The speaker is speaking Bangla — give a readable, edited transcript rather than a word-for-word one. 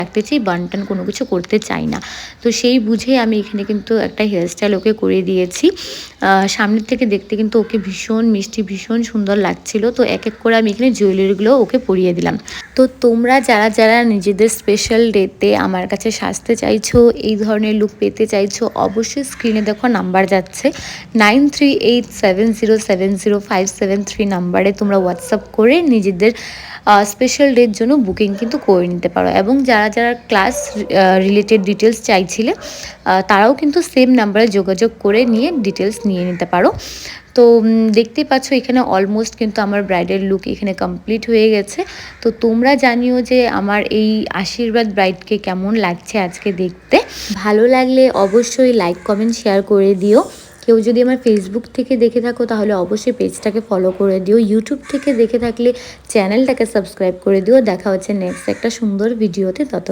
রাখতে চাই, বান টান কোনো কিছু করতে চাই না। তো সেই বুঝেই আমি এখানে কিন্তু একটা হেয়ার স্টাইল ওকে করে দিয়েছি। সামনের থেকে দেখতে কিন্তু ওকে ভীষণ মিষ্টি, ভীষণ সুন্দর লাগছিল। তো এক এক করে আমি এখানে জুয়েলারিগুলো ওকে পরিয়ে দিলাম। তো তোমরা যারা নিজেদের স্পেশাল ডেতে আমার কাছে সাজতে চাইছো, এই ধরনের লুক পেতে চাইছো, অবশ্যই স্ক্রিনে দেখো নাম্বার যাচ্ছে 9387070573 নাম্বারে তোমরা হোয়াটসঅ্যাপ করে নিজেদের স্পেশাল ডের জন্য বুকিং কিন্তু করে নিতে পারো। এবং যারা ক্লাস রিলেটেড ডিটেলস চাইছিলে তারাও কিন্তু সেম নাম্বারে যোগাযোগ করে নিয়ে ডিটেলস নিয়ে নিতে পারো। তো দেখতেই পাচ্ছ এখানে অলমোস্ট কিন্তু আমার ব্রাইডাল লুক এখানে কমপ্লিট হয়ে গেছে। তো তোমরা জানিও যে আমার এই আশীর্বাদ ব্রাইডকে কেমন লাগছে আজকে দেখতে। ভালো লাগলে অবশ্যই লাইক কমেন্ট শেয়ার করে দিও। কেউ যদি আমার ফেসবুক থেকে দেখে থাকো তাহলে অবশ্যই পেজটাকে ফলো করে দিও। ইউটিউব থেকে দেখে থাকলে চ্যানেলটাকে সাবস্ক্রাইব করে দিও। দেখা হচ্ছে নেক্সট একটা সুন্দর ভিডিওতে। তত